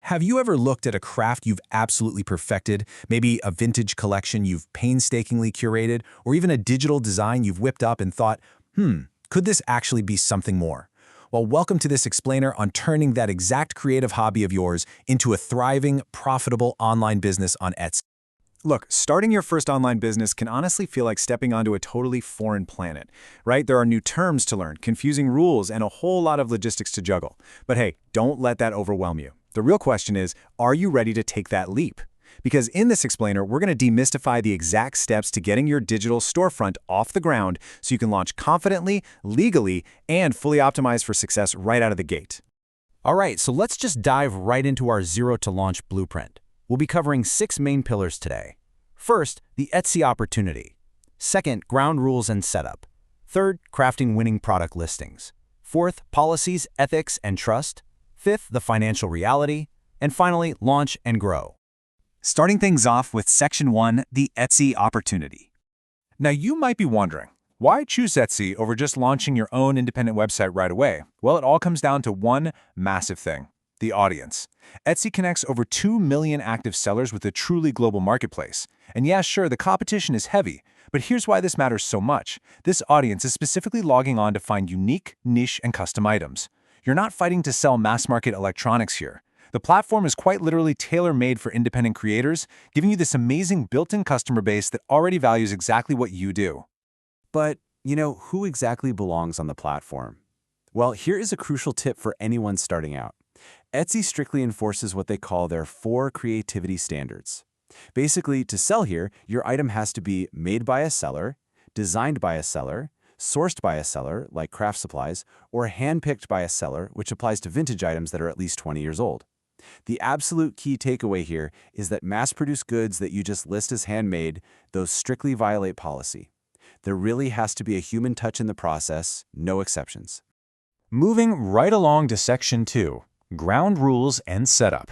Have you ever looked at a craft you've absolutely perfected, maybe a vintage collection you've painstakingly curated, or even a digital design you've whipped up and thought, could this actually be something more? Well, welcome to this explainer on turning that exact creative hobby of yours into a thriving, profitable online business on Etsy. Look, starting your first online business can honestly feel like stepping onto a totally foreign planet, right? There are new terms to learn, confusing rules, and a whole lot of logistics to juggle. But hey, don't let that overwhelm you. The real question is, are you ready to take that leap? Because in this explainer, we're going to demystify the exact steps to getting your digital storefront off the ground so you can launch confidently, legally, and fully optimized for success right out of the gate. All right, so let's just dive right into our zero to launch blueprint. We'll be covering 6 main pillars today. First, the Etsy opportunity. Second, ground rules and setup. Third, crafting winning product listings. Fourth, policies, ethics, and trust. Fifth, the financial reality. And finally, launch and grow. Starting things off with Section 1, the Etsy opportunity. Now you might be wondering, why choose Etsy over just launching your own independent website right away? Well, it all comes down to one massive thing: the audience. Etsy connects over 2 million active sellers with a truly global marketplace. And yeah, sure, the competition is heavy, but here's why this matters so much. This audience is specifically logging on to find unique, niche, and custom items. You're not fighting to sell mass-market electronics here. The platform is quite literally tailor-made for independent creators, giving you this amazing built-in customer base that already values exactly what you do. But, who exactly belongs on the platform? Well, here is a crucial tip for anyone starting out. Etsy strictly enforces what they call their 4 creativity standards. Basically, to sell here, your item has to be made by a seller, designed by a seller, sourced by a seller, like craft supplies, or handpicked by a seller, which applies to vintage items that are at least 20 years old. The absolute key takeaway here is that mass-produced goods that you just list as handmade, those strictly violate policy. There really has to be a human touch in the process, no exceptions. Moving right along to Section 2, ground rules and setup.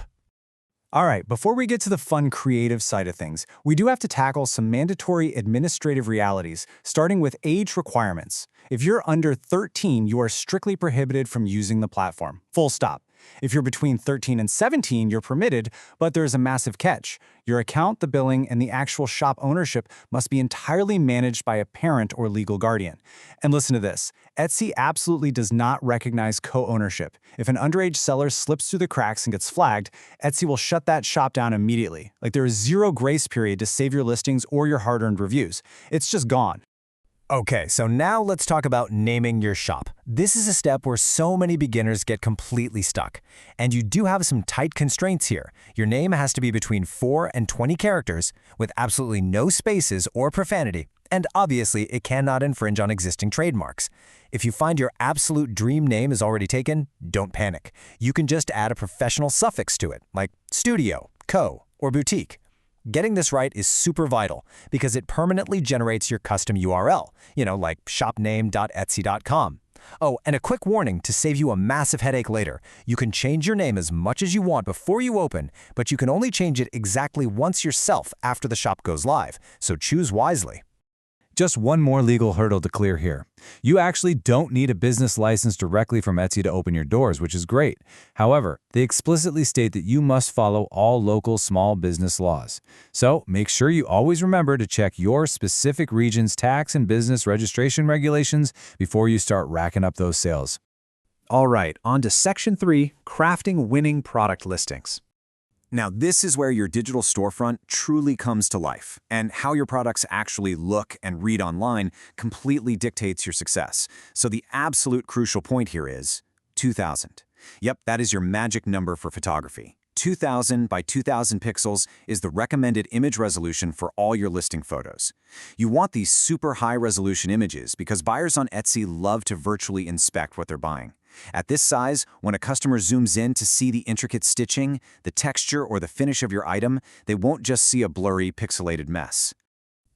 All right, before we get to the fun creative side of things, we do have to tackle some mandatory administrative realities, starting with age requirements. If you're under 13, you are strictly prohibited from using the platform. Full stop. If you're between 13 and 17, you're permitted, but there's a massive catch. Your account, the billing, and the actual shop ownership must be entirely managed by a parent or legal guardian. And listen to this, Etsy absolutely does not recognize co-ownership. If an underage seller slips through the cracks and gets flagged, Etsy will shut that shop down immediately. Like, there is 0 grace period to save your listings or your hard-earned reviews. It's just gone. Okay, so now let's talk about naming your shop. This is a step where so many beginners get completely stuck. And you do have some tight constraints here. Your name has to be between 4 and 20 characters, with absolutely no spaces or profanity. And obviously, it cannot infringe on existing trademarks. If you find your absolute dream name is already taken, don't panic. You can just add a professional suffix to it, like studio, co, or boutique. Getting this right is super vital because it permanently generates your custom URL, like shopname.etsy.com. Oh, and a quick warning to save you a massive headache later. You can change your name as much as you want before you open, but you can only change it exactly once yourself after the shop goes live, so choose wisely. Just one more legal hurdle to clear here. You actually don't need a business license directly from Etsy to open your doors, which is great. However, they explicitly state that you must follow all local small business laws. So make sure you always remember to check your specific region's tax and business registration regulations before you start racking up those sales. All right, on to Section 3, crafting winning product listings. Now, this is where your digital storefront truly comes to life, and how your products actually look and read online completely dictates your success. So the absolute crucial point here is 2000. Yep, that is your magic number for photography. 2000 by 2000 pixels is the recommended image resolution for all your listing photos. You want these super high-resolution images because buyers on Etsy love to virtually inspect what they're buying. At this size, when a customer zooms in to see the intricate stitching, the texture, or the finish of your item, they won't just see a blurry, pixelated mess.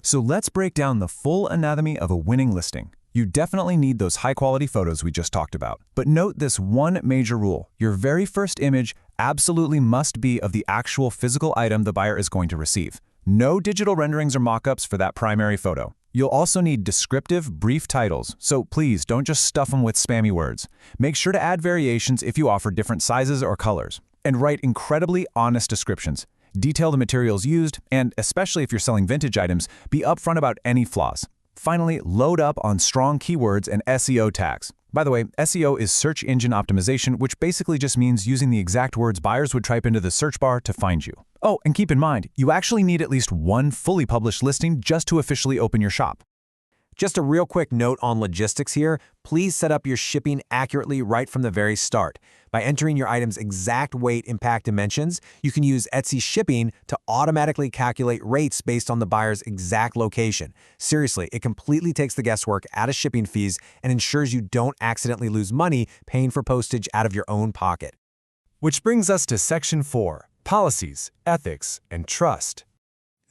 So let's break down the full anatomy of a winning listing. You definitely need those high-quality photos we just talked about. But note this one major rule. Your very first image absolutely must be of the actual physical item the buyer is going to receive. No digital renderings or mock-ups for that primary photo. You'll also need descriptive, brief titles, so please don't just stuff them with spammy words. Make sure to add variations if you offer different sizes or colors. And write incredibly honest descriptions. Detail the materials used, and especially if you're selling vintage items, be upfront about any flaws. Finally, load up on strong keywords and SEO tags. By the way, SEO is search engine optimization, which basically just means using the exact words buyers would type into the search bar to find you. Oh, and keep in mind, you actually need at least one fully published listing just to officially open your shop. Just a real quick note on logistics here. Please set up your shipping accurately right from the very start. By entering your item's exact weight and pack dimensions, you can use Etsy Shipping to automatically calculate rates based on the buyer's exact location. Seriously, it completely takes the guesswork out of shipping fees and ensures you don't accidentally lose money paying for postage out of your own pocket. Which brings us to Section 4, Policies, Ethics, and Trust.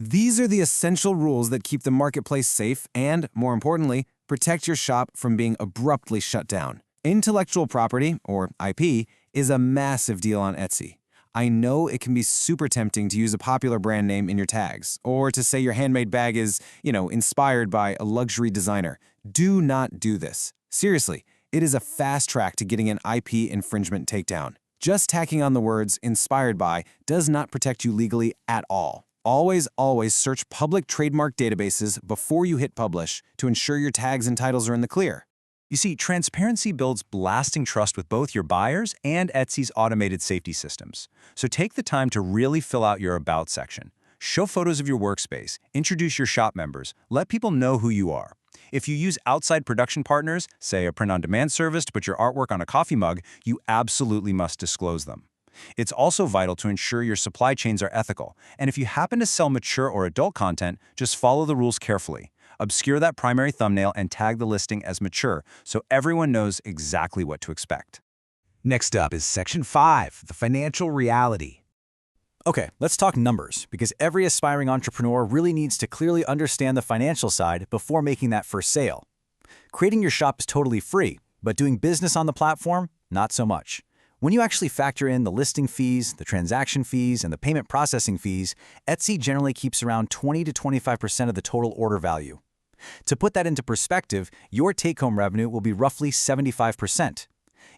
These are the essential rules that keep the marketplace safe and, more importantly, protect your shop from being abruptly shut down. Intellectual property, or IP, is a massive deal on Etsy. I know it can be super tempting to use a popular brand name in your tags, or to say your handmade bag is, inspired by a luxury designer. Do not do this. Seriously, it is a fast track to getting an IP infringement takedown. Just tacking on the words "inspired by" does not protect you legally at all. Always search public trademark databases before you hit publish to ensure your tags and titles are in the clear. You see, transparency builds lasting trust with both your buyers and Etsy's automated safety systems. So take the time to really fill out your About section. Show photos of your workspace, introduce your shop members, let people know who you are. If you use outside production partners, say a print-on-demand service to put your artwork on a coffee mug, you absolutely must disclose them. It's also vital to ensure your supply chains are ethical, and if you happen to sell mature or adult content, just follow the rules carefully. Obscure that primary thumbnail and tag the listing as mature so everyone knows exactly what to expect. Next up is Section 5, the financial reality. Okay, let's talk numbers, because every aspiring entrepreneur really needs to clearly understand the financial side before making that first sale. Creating your shop is totally free, but doing business on the platform, not so much. When you actually factor in the listing fees, the transaction fees, and the payment processing fees, Etsy generally keeps around 20 to 25% of the total order value. To put that into perspective, your take-home revenue will be roughly 75%.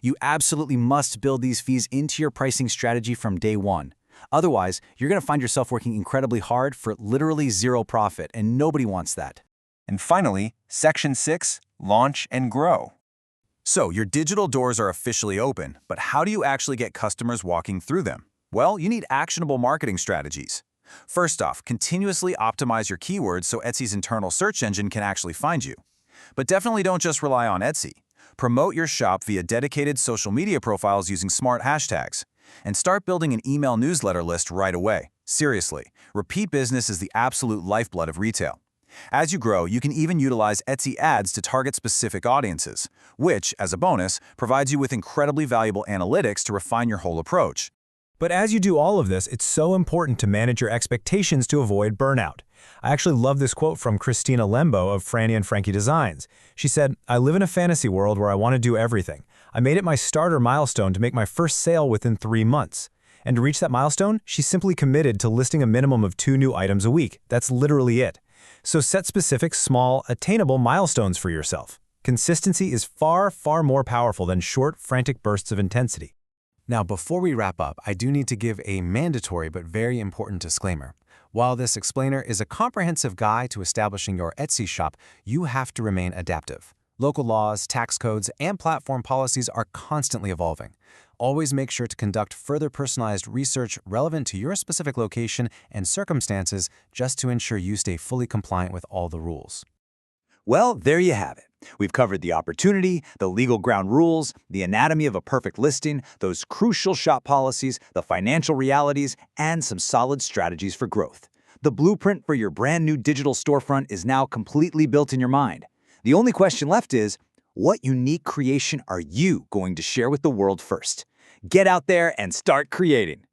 You absolutely must build these fees into your pricing strategy from day one. Otherwise, you're going to find yourself working incredibly hard for literally zero profit, and nobody wants that. And finally, Section 6, Launch and Grow. So, your digital doors are officially open, but how do you actually get customers walking through them? Well, you need actionable marketing strategies. First off, continuously optimize your keywords so Etsy's internal search engine can actually find you. But definitely don't just rely on Etsy. Promote your shop via dedicated social media profiles using smart hashtags. And start building an email newsletter list right away. Seriously, repeat business is the absolute lifeblood of retail. As you grow, you can even utilize Etsy ads to target specific audiences, which, as a bonus, provides you with incredibly valuable analytics to refine your whole approach. But as you do all of this, it's so important to manage your expectations to avoid burnout. I actually love this quote from Christina Lembo of Franny and Frankie Designs. She said, "I live in a fantasy world where I want to do everything. I made it my starter milestone to make my first sale within 3 months. And to reach that milestone, she simply committed to listing a minimum of 2 new items a week. That's literally it. So set specific, small, attainable milestones for yourself. Consistency is far, far more powerful than short, frantic bursts of intensity." Now, before we wrap up, I do need to give a mandatory but very important disclaimer. While this explainer is a comprehensive guide to establishing your Etsy shop, you have to remain adaptive. Local laws, tax codes, and platform policies are constantly evolving. Always make sure to conduct further personalized research relevant to your specific location and circumstances just to ensure you stay fully compliant with all the rules. Well, there you have it. We've covered the opportunity, the legal ground rules, the anatomy of a perfect listing, those crucial shop policies, the financial realities, and some solid strategies for growth. The blueprint for your brand new digital storefront is now completely built in your mind. The only question left is, what unique creation are you going to share with the world first? Get out there and start creating.